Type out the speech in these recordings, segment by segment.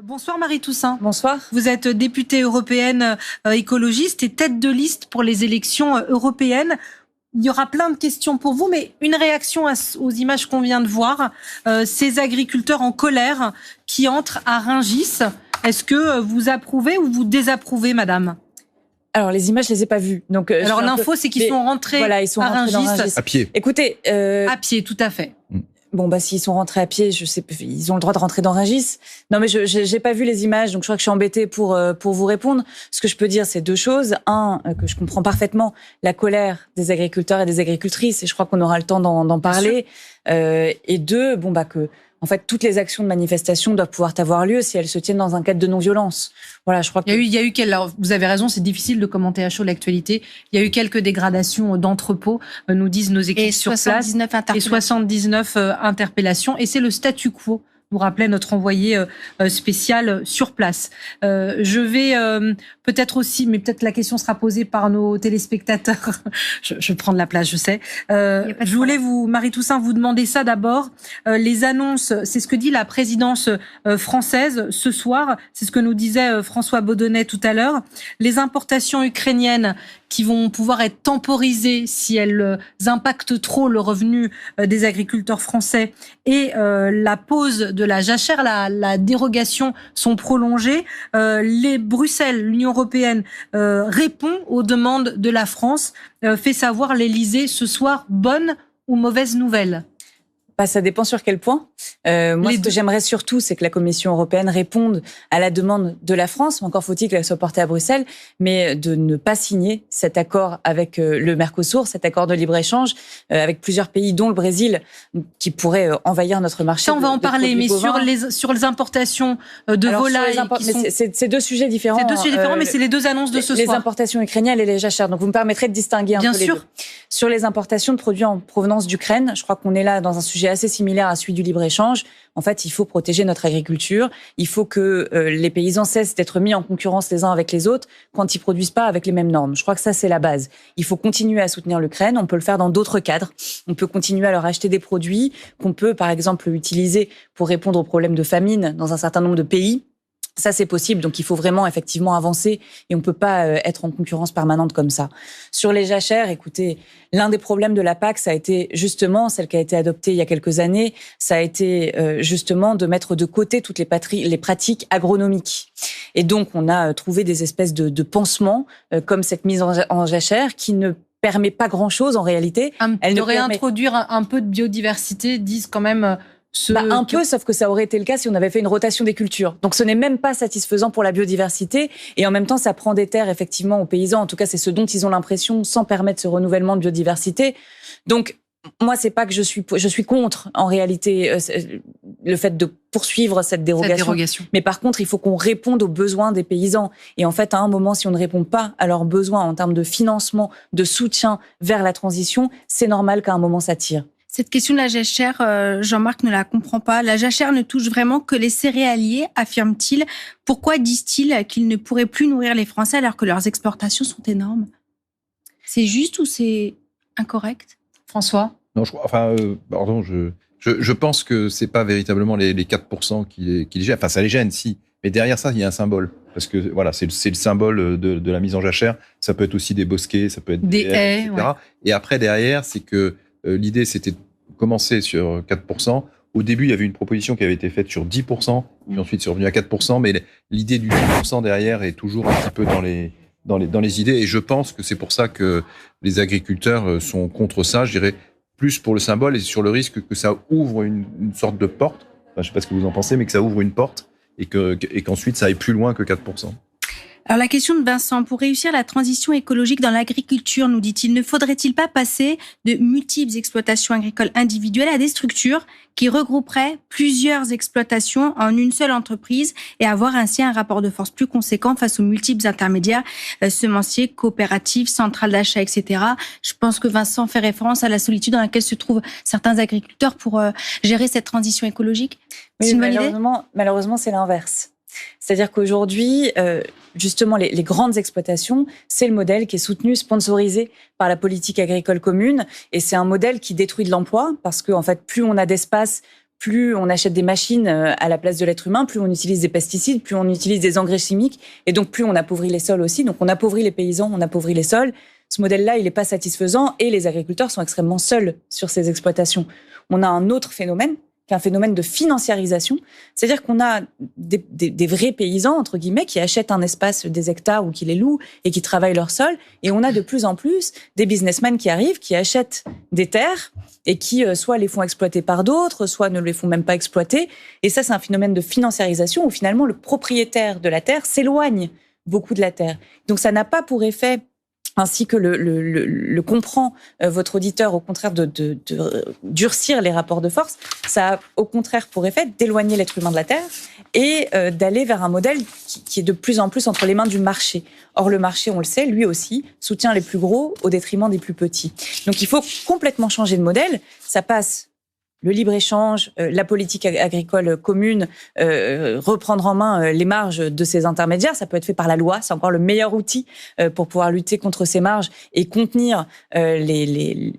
Bonsoir Marie Toussaint. Bonsoir. Vous êtes députée européenne écologiste et tête de liste pour les élections européennes. Il y aura plein de questions pour vous, mais une réaction aux images qu'on vient de voir. Ces agriculteurs en colère qui entrent à Rungis. Est-ce que vous approuvez ou vous désapprouvez, madame ? Alors, les images, je les ai pas vues. Donc, alors, l'info, c'est qu'ils sont rentrés, ils sont rentrés dans Rungis. À pied. Écoutez. À pied, tout à fait. Bon, s'ils sont rentrés à pied, je sais, ils ont le droit de rentrer dans Rungis. Non, mais j'ai pas vu les images, donc je crois que je suis embêtée pour vous répondre. Ce que je peux dire, c'est deux choses. Un, que je comprends parfaitement la colère des agriculteurs et des agricultrices, et je crois qu'on aura le temps d'en parler. Et deux, que, en fait, toutes les actions de manifestation doivent pouvoir avoir lieu si elles se tiennent dans un cadre de non-violence. Voilà, je crois que... Il y a eu alors, vous avez raison, c'est difficile de commenter à chaud l'actualité. Il y a eu quelques dégradations d'entrepôts, nous disent nos équipes sur place. Et 79 interpellations. Et c'est le statu quo, nous rappelait notre envoyé spécial sur place. Je vais peut-être aussi, mais peut-être la question sera posée par nos téléspectateurs. je prends de la place, je sais. Je voulais Marie Toussaint, vous demander ça d'abord. Les annonces, c'est ce que dit la présidence française ce soir. C'est ce que nous disait François Baudonnet tout à l'heure. Les importations ukrainiennes qui vont pouvoir être temporisées si elles impactent trop le revenu des agriculteurs français et la pause de la jachère, la dérogation sont prolongées. Bruxelles, l'Union européenne répond aux demandes de la France, fait savoir l'Élysée ce soir, bonne ou mauvaise nouvelle ? Ça dépend sur quel point. Moi, ce que j'aimerais surtout, c'est que la Commission européenne réponde à la demande de la France. Encore faut-il qu'elle soit portée à Bruxelles, mais de ne pas signer cet accord avec le Mercosur, cet accord de libre-échange avec plusieurs pays, dont le Brésil, qui pourrait envahir notre marché. Ça, on va en parler, mais sur les importations de volailles... C'est deux sujets différents. C'est deux sujets différents, mais c'est les deux annonces de ce soir. Les importations ukrainiennes et les jachères. Donc, vous me permettrez de distinguer un peu les deux. Sur les importations de produits en provenance d'Ukraine, je crois qu'on est là dans un sujet assez similaire à celui du libre-échange. En fait, il faut protéger notre agriculture. Il faut que les paysans cessent d'être mis en concurrence les uns avec les autres quand ils produisent pas avec les mêmes normes. Je crois que ça, c'est la base. Il faut continuer à soutenir l'Ukraine. On peut le faire dans d'autres cadres. On peut continuer à leur acheter des produits qu'on peut, par exemple, utiliser pour répondre aux problèmes de famine dans un certain nombre de pays. Ça, c'est possible. Donc, il faut vraiment, effectivement, avancer et on peut pas être en concurrence permanente comme ça. Sur les jachères, écoutez, l'un des problèmes de la PAC, ça a été justement, celle qui a été adoptée il y a quelques années, ça a été justement de mettre de côté toutes les pratiques agronomiques. Et donc, on a trouvé des espèces de pansements, comme cette mise en jachère, qui ne permet pas grand-chose en réalité. Elle de réintroduire un peu de biodiversité, disent quand même... sauf que ça aurait été le cas si on avait fait une rotation des cultures. Donc ce n'est même pas satisfaisant pour la biodiversité et en même temps ça prend des terres effectivement aux paysans. En tout cas c'est ce dont ils ont l'impression sans permettre ce renouvellement de biodiversité. Donc moi c'est pas que je suis contre en réalité le fait de poursuivre cette dérogation. Mais par contre il faut qu'on réponde aux besoins des paysans. Et en fait à un moment si on ne répond pas à leurs besoins en termes de financement, de soutien vers la transition, c'est normal qu'à un moment ça tire. Cette question de la jachère, Jean-Marc ne la comprend pas. La jachère ne touche vraiment que les céréaliers, affirme-t-il. Pourquoi disent-ils qu'ils ne pourraient plus nourrir les Français alors que leurs exportations sont énormes ? C'est juste ou c'est incorrect ? François ? Non, je pense que c'est pas véritablement les 4% qui les gênent. Enfin, ça les gêne, si. Mais derrière ça, il y a un symbole. Parce que voilà, c'est le symbole de la mise en jachère. Ça peut être aussi des bosquets, ça peut être des haies, etc. Ouais. Et après, derrière, c'est que l'idée, c'était de commencer sur 4%. Au début, il y avait une proposition qui avait été faite sur 10%, puis ensuite c'est revenu à 4%, mais l'idée du 10% derrière est toujours un petit peu dans les idées, et je pense que c'est pour ça que les agriculteurs sont contre ça, je dirais, plus pour le symbole et sur le risque que ça ouvre une sorte de porte, enfin, je ne sais pas ce que vous en pensez, mais que ça ouvre une porte, et qu'ensuite ça aille plus loin que 4%. Alors la question de Vincent, pour réussir la transition écologique dans l'agriculture, nous dit-il, ne faudrait-il pas passer de multiples exploitations agricoles individuelles à des structures qui regrouperaient plusieurs exploitations en une seule entreprise et avoir ainsi un rapport de force plus conséquent face aux multiples intermédiaires, semenciers, coopératives, centrales d'achat, etc. Je pense que Vincent fait référence à la solitude dans laquelle se trouvent certains agriculteurs pour gérer cette transition écologique. Oui, c'est une bonne idée ? Malheureusement, c'est l'inverse. C'est-à-dire qu'aujourd'hui, justement, les grandes exploitations, c'est le modèle qui est soutenu, sponsorisé par la politique agricole commune. Et c'est un modèle qui détruit de l'emploi parce que, en fait, plus on a d'espace, plus on achète des machines à la place de l'être humain, plus on utilise des pesticides, plus on utilise des engrais chimiques, et donc plus on appauvrit les sols aussi. Donc on appauvrit les paysans, on appauvrit les sols. Ce modèle-là, il n'est pas satisfaisant et les agriculteurs sont extrêmement seuls sur ces exploitations. On a un autre phénomène, qui est un phénomène de financiarisation. C'est-à-dire qu'on a des vrais paysans, entre guillemets, qui achètent un espace, des hectares, ou qui les louent et qui travaillent leur sol. Et on a de plus en plus des businessmen qui arrivent, qui achètent des terres et qui soit les font exploiter par d'autres, soit ne les font même pas exploiter. Et ça, c'est un phénomène de financiarisation où finalement le propriétaire de la terre s'éloigne beaucoup de la terre. Donc ça n'a pas pour effet, ainsi que le comprend votre auditeur, au contraire de durcir les rapports de force, ça a au contraire pour effet d'éloigner l'être humain de la terre et d'aller vers un modèle qui est de plus en plus entre les mains du marché. Or, le marché, on le sait, lui aussi, soutient les plus gros au détriment des plus petits. Donc, il faut complètement changer de modèle. Ça passe le libre-échange, la politique agricole commune, reprendre en main les marges de ces intermédiaires. Ça peut être fait par la loi, c'est encore le meilleur outil pour pouvoir lutter contre ces marges et contenir les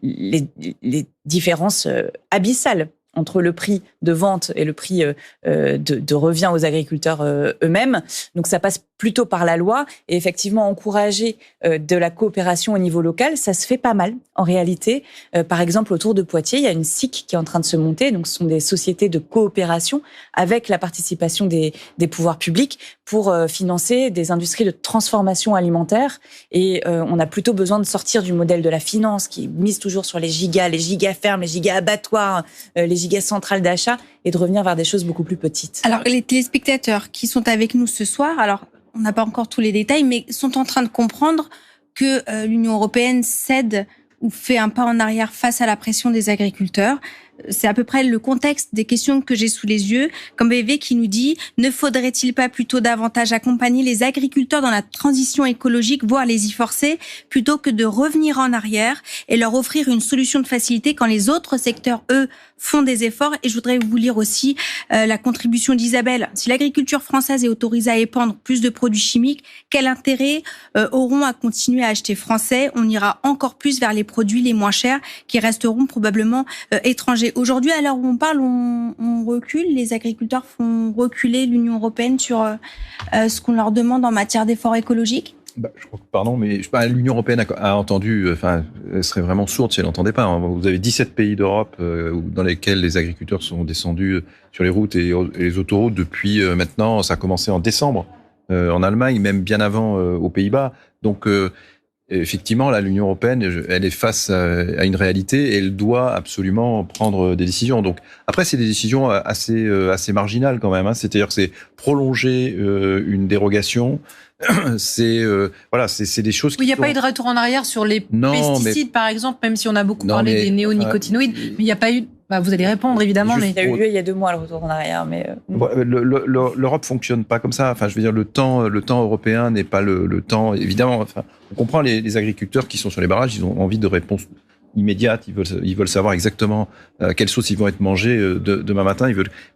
différences abyssales entre le prix de vente et le prix de revient aux agriculteurs eux-mêmes. Donc ça passe plutôt par la loi et effectivement encourager de la coopération au niveau local, ça se fait pas mal en réalité. Par exemple, autour de Poitiers, il y a une SIC qui est en train de se monter, donc ce sont des sociétés de coopération avec la participation des pouvoirs publics pour financer des industries de transformation alimentaire et on a plutôt besoin de sortir du modèle de la finance qui mise toujours sur les giga-fermes, les giga-abattoirs, les giga-centrales d'achat et de revenir vers des choses beaucoup plus petites. Alors, les téléspectateurs qui sont avec nous ce soir, alors on n'a pas encore tous les détails, mais sont en train de comprendre que l'Union européenne cède ou fait un pas en arrière face à la pression des agriculteurs. C'est à peu près le contexte des questions que j'ai sous les yeux. Comme BV qui nous dit, ne faudrait-il pas plutôt davantage accompagner les agriculteurs dans la transition écologique, voire les y forcer, plutôt que de revenir en arrière et leur offrir une solution de facilité quand les autres secteurs, eux, font des efforts. Et je voudrais vous lire aussi la contribution d'Isabelle. Si l'agriculture française est autorisée à épandre plus de produits chimiques, quel intérêt auront à continuer à acheter français? On ira encore plus vers les produits les moins chers qui resteront probablement étrangers. Aujourd'hui, à l'heure où on parle, on recule. Les agriculteurs font reculer l'Union européenne sur ce qu'on leur demande en matière d'efforts écologiques. Je crois que, pardon, mais l'Union européenne a entendu, elle serait vraiment sourde si elle n'entendait pas. Vous avez 17 pays d'Europe dans lesquels les agriculteurs sont descendus sur les routes et les autoroutes depuis maintenant, ça a commencé en décembre en Allemagne, même bien avant aux Pays-Bas. Donc, effectivement, là, l'Union européenne, elle est face à une réalité et elle doit absolument prendre des décisions. Donc, après, c'est des décisions assez marginales quand même. C'est-à-dire que c'est prolonger une dérogation. C'est des choses. Oui, il n'y a pas eu de retour en arrière sur les pesticides, par exemple, même si on a beaucoup parlé des néonicotinoïdes, mais il n'y a pas eu. Vous allez répondre évidemment, mais il y a eu lieu il y a 2 mois le retour en arrière, mais l'Europe fonctionne pas comme ça. Enfin, je veux dire, le temps européen n'est pas le temps. Évidemment, on comprend les agriculteurs qui sont sur les barrages, ils ont envie de réponses immédiates. Ils veulent savoir exactement quelle sauce ils vont être mangés demain matin.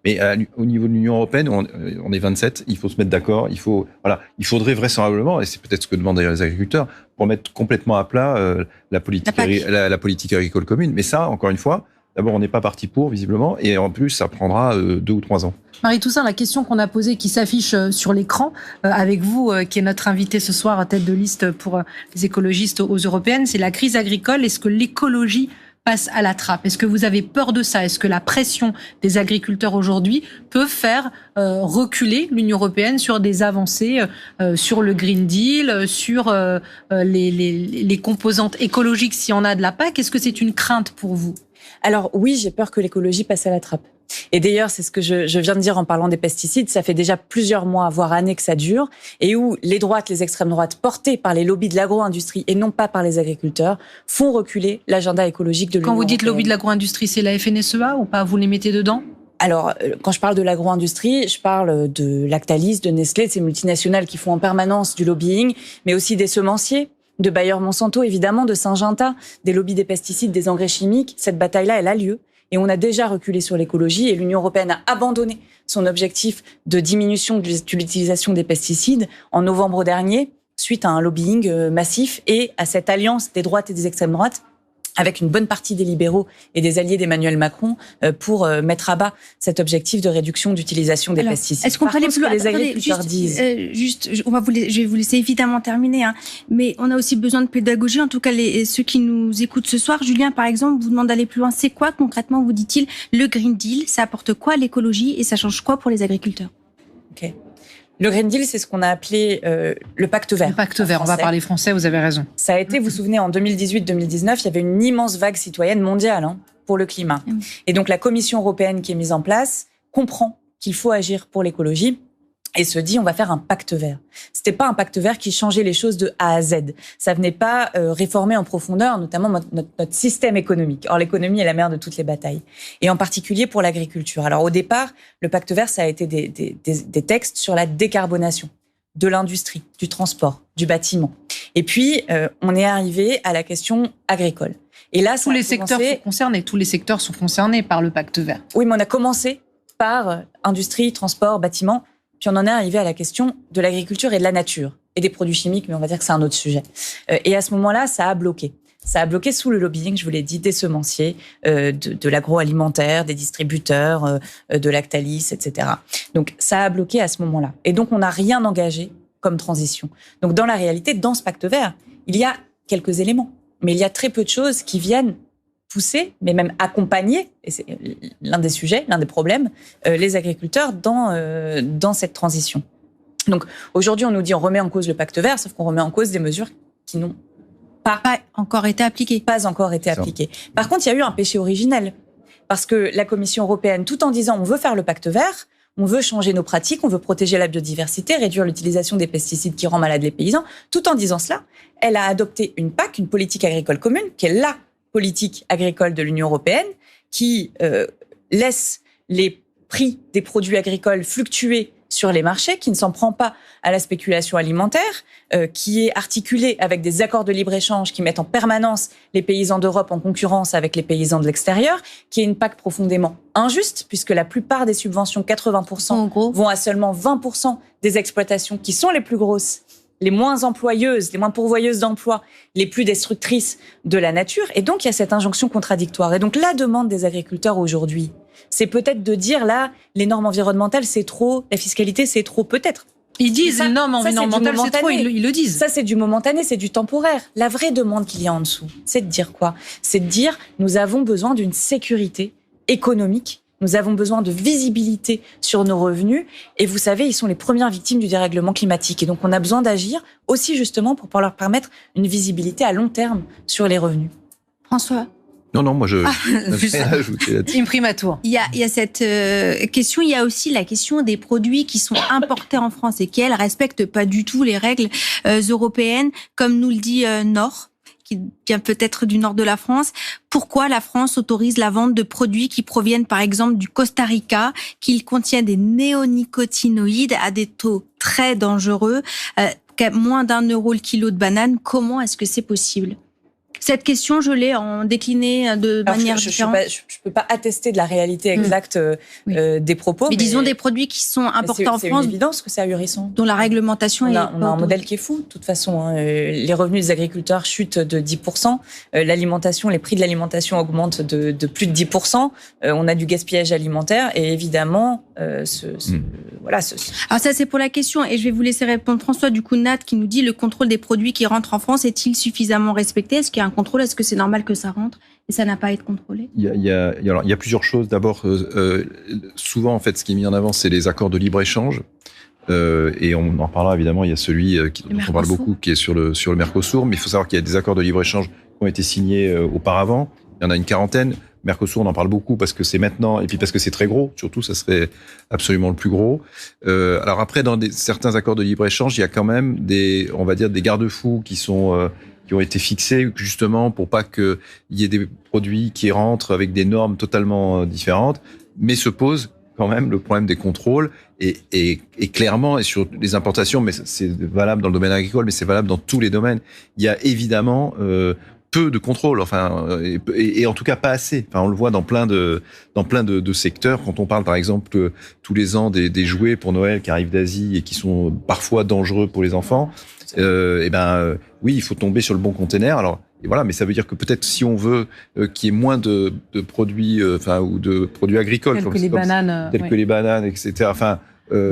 Mais au niveau de l'Union européenne, on est 27. Il faut se mettre d'accord. Il faudrait vraisemblablement, et c'est peut-être ce que demandent d'ailleurs les agriculteurs, pour mettre complètement à plat la politique agricole commune. Mais ça, encore une fois. D'abord, on n'est pas parti pour, visiblement, et en plus, ça prendra 2 ou 3 ans. Marie Toussaint, la question qu'on a posée, qui s'affiche sur l'écran, avec vous, qui est notre invité ce soir, tête de liste pour les écologistes aux européennes, c'est la crise agricole. Est-ce que l'écologie passe à la trappe? Est-ce que vous avez peur de ça? Est-ce que la pression des agriculteurs aujourd'hui peut faire reculer l'Union européenne sur des avancées, sur le Green Deal, sur les composantes écologiques, s'il y en a de la PAC? Est-ce que c'est une crainte pour vous? Alors oui, j'ai peur que l'écologie passe à la trappe. Et d'ailleurs, c'est ce que je viens de dire en parlant des pesticides. Ça fait déjà plusieurs mois, voire années que ça dure, et où les droites, les extrêmes droites, portées par les lobbies de l'agro-industrie et non pas par les agriculteurs, font reculer l'agenda écologique de l'Union européenne. Quand vous dites lobby de l'agro-industrie, c'est la FNSEA ou pas? Vous les mettez dedans? Alors, quand je parle de l'agro-industrie, je parle de Lactalis, de Nestlé, de ces multinationales qui font en permanence du lobbying, mais aussi des semenciers, de Bayer Monsanto, évidemment, de Syngenta, des lobbies des pesticides, des engrais chimiques. Cette bataille-là, elle a lieu. Et on a déjà reculé sur l'écologie et l'Union européenne a abandonné son objectif de diminution de l'utilisation des pesticides en novembre dernier, suite à un lobbying massif et à cette alliance des droites et des extrêmes droites avec une bonne partie des libéraux et des alliés d'Emmanuel Macron pour mettre à bas cet objectif de réduction d'utilisation des pesticides. Est-ce qu'on peut aller plus loin ? Les agriculteurs disent... je vais vous laisser évidemment terminer, mais on a aussi besoin de pédagogie. En tout cas, ceux qui nous écoutent ce soir, Julien, par exemple, vous demande d'aller plus loin. C'est quoi concrètement, vous dit-il, le Green Deal ? Ça apporte quoi à l'écologie et ça change quoi pour les agriculteurs ? Ok. Le Green Deal, c'est ce qu'on a appelé le pacte vert. Le pacte vert, on va parler français, vous avez raison. Ça a été, vous vous souvenez, en 2018-2019, il y avait une immense vague citoyenne mondiale pour le climat. Et donc la Commission européenne qui est mise en place comprend qu'il faut agir pour l'écologie et se dit on va faire un pacte vert. C'était pas un pacte vert qui changeait les choses de A à Z. Ça venait pas réformer en profondeur, notamment notre système économique. Or l'économie est la mère de toutes les batailles, et en particulier pour l'agriculture. Alors au départ, le pacte vert, ça a été des textes sur la décarbonation de l'industrie, du transport, du bâtiment. Et puis on est arrivé à la question agricole. Et là, tous les secteurs sont concernés. Tous les secteurs sont concernés par le pacte vert. Oui, mais on a commencé par industrie, transport, bâtiment. Puis on en est arrivé à la question de l'agriculture et de la nature et des produits chimiques, mais on va dire que c'est un autre sujet. Et à ce moment-là, ça a bloqué. Ça a bloqué sous le lobbying, je vous l'ai dit, des semenciers, de l'agroalimentaire, des distributeurs, de Lactalis, etc. Donc ça a bloqué à ce moment-là. Et donc on n'a rien engagé comme transition. Donc dans la réalité, dans ce pacte vert, il y a quelques éléments, mais il y a très peu de choses qui viennent pousser, mais même accompagner, et c'est l'un des sujets, l'un des problèmes, les agriculteurs dans cette transition. Donc aujourd'hui, on nous dit on remet en cause le pacte vert, sauf qu'on remet en cause des mesures qui n'ont pas encore été appliquées. Pas encore été appliquées. Par contre, il y a eu un péché originel, parce que la Commission européenne, tout en disant on veut faire le pacte vert, on veut changer nos pratiques, on veut protéger la biodiversité, réduire l'utilisation des pesticides qui rend malades les paysans, tout en disant cela, elle a adopté une PAC, une politique agricole commune, qui est la politique agricole de l'Union européenne, qui laisse les prix des produits agricoles fluctuer sur les marchés, qui ne s'en prend pas à la spéculation alimentaire, qui est articulée avec des accords de libre-échange qui mettent en permanence les paysans d'Europe en concurrence avec les paysans de l'extérieur, qui est une PAC profondément injuste, puisque la plupart des subventions, 80%, vont à seulement 20% des exploitations qui sont les plus grosses, les moins employeuses, les moins pourvoyeuses d'emplois, les plus destructrices de la nature. Et donc, il y a cette injonction contradictoire. Et donc, la demande des agriculteurs aujourd'hui, c'est peut-être de dire, là, les normes environnementales, c'est trop, la fiscalité, c'est trop, peut-être. Ils disent, les normes environnementales, c'est trop, ils le disent. Ça, c'est du momentané, c'est du temporaire. La vraie demande qu'il y a en dessous, c'est de dire quoi ? C'est de dire, nous avons besoin d'une sécurité économique. Nous avons besoin de visibilité sur nos revenus. Et vous savez, ils sont les premières victimes du dérèglement climatique. Et donc, on a besoin d'agir aussi justement pour pouvoir leur permettre une visibilité à long terme sur les revenus. François ? Non, moi je... Imprimatur. Il y a cette question, il y a aussi la question des produits qui sont importés en France et qui, elles, respectent pas du tout les règles européennes, comme nous le dit Nord, qui vient peut-être du nord de la France. Pourquoi la France autorise la vente de produits qui proviennent par exemple du Costa Rica, qui contiennent des néonicotinoïdes à des taux très dangereux, moins d'1 € le kilo de banane? Comment est-ce que c'est possible ? Cette question, je l'ai en décliné de manière différente. Je peux pas attester de la réalité exacte des propos. Mais disons des produits qui sont importés en France. C'est une évidence que c'est ahurissant. Dont la réglementation on a un modèle qui est fou, de toute façon. Les revenus des agriculteurs chutent de 10%. Les prix de l'alimentation augmentent de plus de 10%. On a du gaspillage alimentaire et évidemment, voilà. Alors ça, c'est pour la question et je vais vous laisser répondre François. Du coup, Nat qui nous dit le contrôle des produits qui rentrent en France est-il suffisamment respecté ? Est-ce qu'il y a un contrôle ? Est-ce que c'est normal que ça rentre et ça n'a pas à être contrôlé ? Il y a plusieurs choses. D'abord, souvent, en fait, ce qui est mis en avant, c'est les accords de libre-échange. Et on en parlera évidemment. Il y a celui dont on parle beaucoup, qui est sur le Mercosur. Mais il faut savoir qu'il y a des accords de libre-échange qui ont été signés auparavant. Il y en a une quarantaine. Mercosur, on en parle beaucoup parce que c'est maintenant, et puis parce que c'est très gros. Surtout, ça serait absolument le plus gros. Alors après, dans certains accords de libre-échange, il y a quand même des garde-fous qui ont été fixés justement pour pas qu'il y ait des produits qui rentrent avec des normes totalement différentes, mais se pose quand même le problème des contrôles et clairement, et sur les importations, mais c'est valable dans le domaine agricole, mais c'est valable dans tous les domaines. Il y a évidemment peu de contrôle, et en tout cas pas assez. Enfin, on le voit dans plein de secteurs. Quand on parle, par exemple, tous les ans des jouets pour Noël qui arrivent d'Asie et qui sont parfois dangereux pour les enfants, oui, il faut tomber sur le bon container. Alors, Et voilà, mais ça veut dire que peut-être si on veut qu'il y ait moins de produits, ou de produits agricoles, tels que les bananes, que les bananes, etc.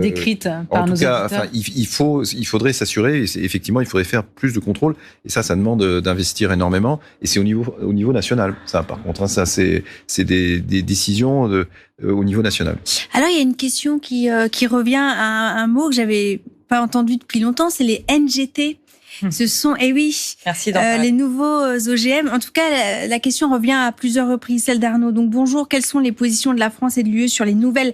Décrites par nos éditeurs. Il faudrait s'assurer, et effectivement, il faudrait faire plus de contrôle. Et ça demande d'investir énormément. Et c'est au niveau national. Ça, par contre, ça, c'est des décisions au niveau national. Alors, il y a une question qui revient à un mot que j'avais pas entendu depuis longtemps, c'est les NGT. Ce sont, merci les nouveaux OGM. En tout cas, la question revient à plusieurs reprises, celle d'Arnaud. Donc, bonjour, quelles sont les positions de la France et de l'UE sur les nouvelles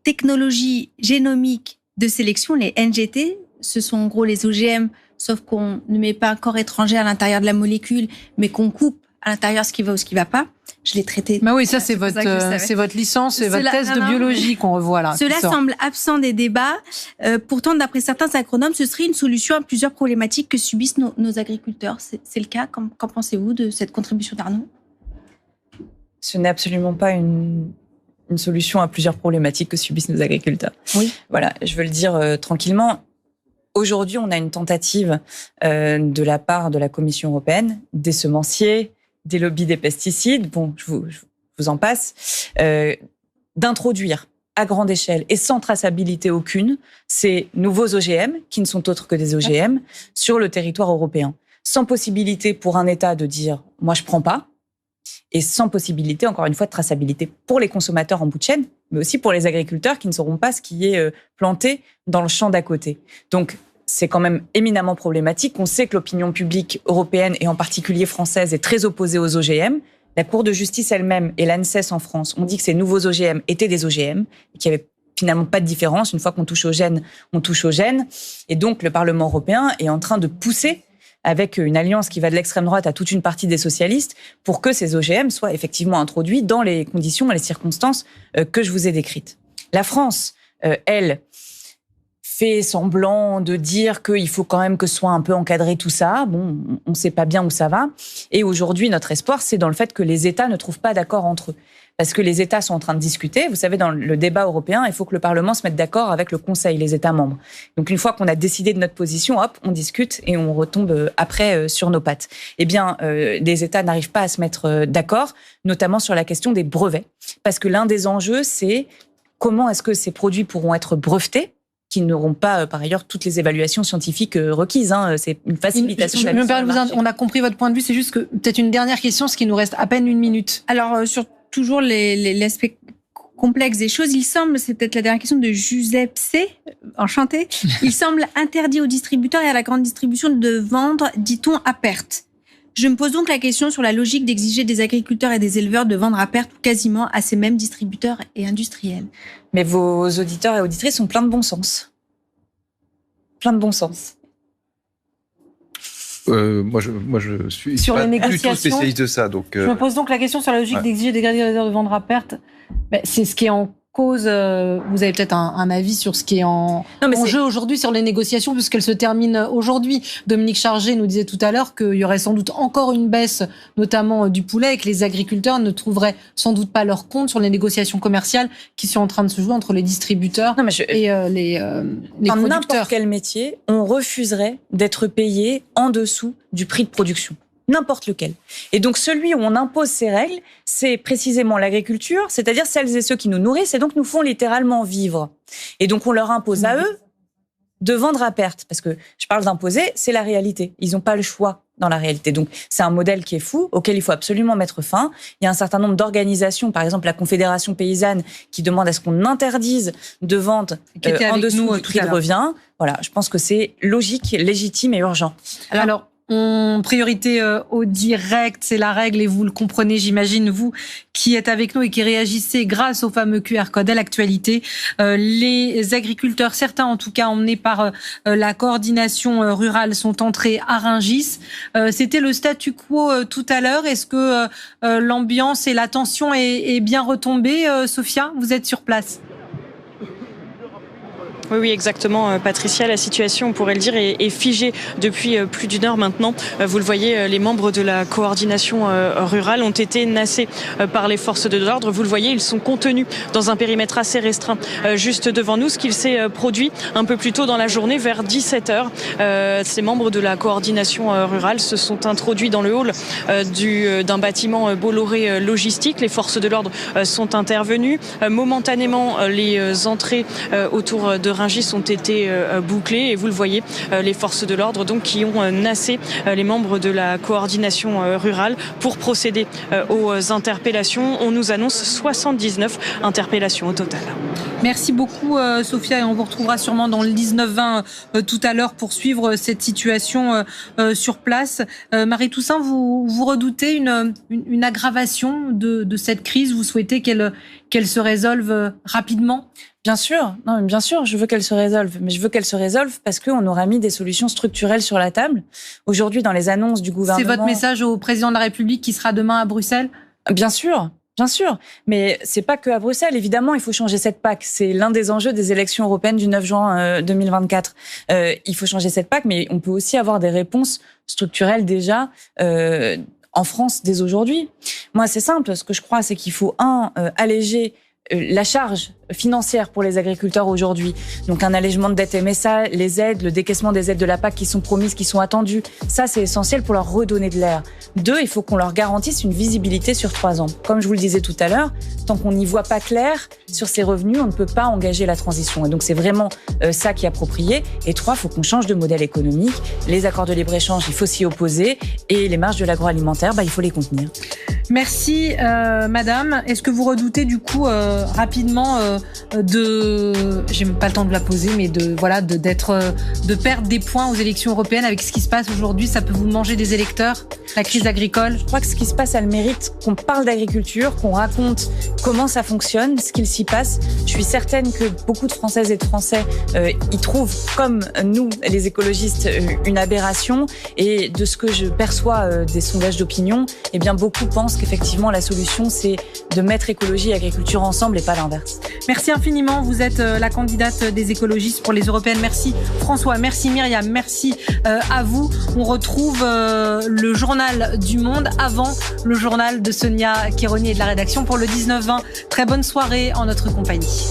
technologies génomiques de sélection, les NGT? Ce sont en gros les OGM, sauf qu'on ne met pas un corps étranger à l'intérieur de la molécule, mais qu'on coupe à l'intérieur ce qui va ou ce qui ne va pas. Je l'ai traité. Oui, ça c'est votre licence, c'est votre thèse de biologie qu'on revoit là. Cela semble absent des débats. Pourtant, d'après certains agronomes, ce serait une solution à plusieurs problématiques que subissent nos agriculteurs. C'est le cas. Qu'en pensez-vous de cette contribution d'Arnaud? Ce n'est absolument pas une solution à plusieurs problématiques que subissent nos agriculteurs. Oui. Voilà, je veux le dire tranquillement. Aujourd'hui, on a une tentative de la part de la Commission européenne, des semenciers, des lobbies des pesticides, je vous en passe, d'introduire à grande échelle et sans traçabilité aucune ces nouveaux OGM, qui ne sont autres que des OGM, sur le territoire européen. Sans possibilité pour un État de dire « moi je prends pas », et sans possibilité, encore une fois, de traçabilité pour les consommateurs en bout de chaîne, mais aussi pour les agriculteurs qui ne sauront pas ce qui est planté dans le champ d'à côté. Donc, c'est quand même éminemment problématique. On sait que l'opinion publique européenne, et en particulier française, est très opposée aux OGM. La Cour de justice elle-même et l'ANSES en France ont dit que ces nouveaux OGM étaient des OGM, et qu'il n'y avait finalement pas de différence. Une fois qu'on touche aux gènes, on touche aux gènes. Et donc, le Parlement européen est en train de pousser, avec une alliance qui va de l'extrême droite à toute une partie des socialistes, pour que ces OGM soient effectivement introduits dans les conditions, dans les circonstances que je vous ai décrites. La France, elle, fait semblant de dire qu'il faut quand même que soit un peu encadré tout ça. Bon, on ne sait pas bien où ça va. Et aujourd'hui, notre espoir, c'est dans le fait que les États ne trouvent pas d'accord entre eux. Parce que les États sont en train de discuter. Vous savez, dans le débat européen, il faut que le Parlement se mette d'accord avec le Conseil, les États membres. Donc, une fois qu'on a décidé de notre position, hop, on discute et on retombe après sur nos pattes. Eh bien, les États n'arrivent pas à se mettre d'accord, notamment sur la question des brevets. Parce que l'un des enjeux, c'est comment est-ce que ces produits pourront être brevetés, qui n'auront pas, par ailleurs, toutes les évaluations scientifiques requises. C'est une facilitation. On a compris votre point de vue. C'est juste que peut-être une dernière question, ce qui nous reste à peine une minute. Alors, sur toujours l'aspect complexe des choses, il semble, c'est peut-être la dernière question de Giuseppe C, enchanté, il semble interdit aux distributeurs et à la grande distribution de vendre, dit-on, à perte. Je me pose donc la question sur la logique d'exiger des agriculteurs et des éleveurs de vendre à perte ou quasiment à ces mêmes distributeurs et industriels. Mais vos auditeurs et auditrices sont pleins de bon sens. Plein de bon sens. Moi, je suis sur pas les du tout spécialiste de ça. Donc, je me pose donc la question sur la logique d'exiger des agriculteurs de vendre à perte. C'est ce qui est en cause. Vous avez peut-être un avis sur ce qui est en jeu aujourd'hui sur les négociations, puisqu'elles se terminent aujourd'hui. Dominique Chargé nous disait tout à l'heure qu'il y aurait sans doute encore une baisse, notamment du poulet, et que les agriculteurs ne trouveraient sans doute pas leur compte sur les négociations commerciales qui sont en train de se jouer entre les distributeurs et les dans producteurs. N'importe quel métier, on refuserait d'être payé en dessous du prix de production. N'importe lequel. Et donc, celui où on impose ces règles, c'est précisément l'agriculture, c'est-à-dire celles et ceux qui nous nourrissent et donc nous font littéralement vivre. Et donc, on leur impose à eux de vendre à perte. Parce que je parle d'imposer, c'est la réalité. Ils n'ont pas le choix dans la réalité. Donc, c'est un modèle qui est fou, auquel il faut absolument mettre fin. Il y a un certain nombre d'organisations, par exemple la Confédération paysanne, qui demande à ce qu'on interdise de vente en dessous du prix de revient. Voilà, je pense que c'est logique, légitime et urgent. Alors priorité au direct, c'est la règle et vous le comprenez, j'imagine, vous qui êtes avec nous et qui réagissez grâce au fameux QR code à l'actualité. Les agriculteurs, certains en tout cas emmenés par la coordination rurale, sont entrés à Rungis. C'était le statu quo tout à l'heure. Est-ce que l'ambiance et la tension est bien retombée, Sophia? Vous êtes sur place. Oui, exactement, Patricia. La situation, on pourrait le dire, est figée depuis plus d'une heure maintenant. Vous le voyez, les membres de la coordination rurale ont été nassés par les forces de l'ordre. Vous le voyez, ils sont contenus dans un périmètre assez restreint juste devant nous. Ce qu'il s'est produit un peu plus tôt dans la journée, vers 17h. Ces membres de la coordination rurale se sont introduits dans le hall d'un bâtiment Bolloré Logistique. Les forces de l'ordre sont intervenues. Momentanément, les entrées autour de Rungis ont été bouclées et vous le voyez, les forces de l'ordre donc qui ont nassé les membres de la coordination rurale pour procéder aux interpellations. On nous annonce 79 interpellations au total. Merci beaucoup Sophia, et on vous retrouvera sûrement dans le 19-20 tout à l'heure pour suivre cette situation sur place. Marie Toussaint, vous redoutez une aggravation de cette crise? Vous souhaitez qu'elle se résolve rapidement? Bien sûr, non, bien sûr, je veux qu'elle se résolve. Mais je veux qu'elle se résolve parce qu'on aura mis des solutions structurelles sur la table. Aujourd'hui, dans les annonces du gouvernement... C'est votre message au président de la République qui sera demain à Bruxelles? Bien sûr. Bien sûr, mais c'est pas que à Bruxelles. Évidemment, il faut changer cette PAC. C'est l'un des enjeux des élections européennes du 9 juin 2024. Il faut changer cette PAC, mais on peut aussi avoir des réponses structurelles déjà en France dès aujourd'hui. Moi, c'est simple. Ce que je crois, c'est qu'il faut alléger la charge financière pour les agriculteurs aujourd'hui. Donc un allègement de dette MSA, les aides, le décaissement des aides de la PAC qui sont promises, qui sont attendues. Ça, c'est essentiel pour leur redonner de l'air. 2, il faut qu'on leur garantisse une visibilité sur 3 ans. Comme je vous le disais tout à l'heure, tant qu'on n'y voit pas clair sur ces revenus, on ne peut pas engager la transition. Et donc c'est vraiment ça qui est approprié. Et 3, il faut qu'on change de modèle économique. Les accords de libre-échange, il faut s'y opposer. Et les marges de l'agroalimentaire, il faut les contenir. Merci madame. Est-ce que vous redoutez du coup rapidement j'ai même pas le temps de la poser, mais de perdre des points aux élections européennes avec ce qui se passe aujourd'hui? Ça peut vous manger des électeurs, la crise agricole? Je crois que ce qui se passe a le mérite qu'on parle d'agriculture, qu'on raconte comment ça fonctionne, ce qu'il s'y passe. Je suis certaine que beaucoup de Françaises et de Français y trouvent, comme nous, les écologistes, une aberration. Et de ce que je perçois des sondages d'opinion, eh bien beaucoup pensent qu'effectivement la solution c'est de mettre écologie et agriculture ensemble et pas l'inverse. Merci infiniment, vous êtes la candidate des écologistes pour les européennes. Merci François, merci Myriam, merci à vous. On retrouve le journal du Monde avant le journal de Sonia Kéroni et de la rédaction pour le 19-20. Très bonne soirée en notre compagnie.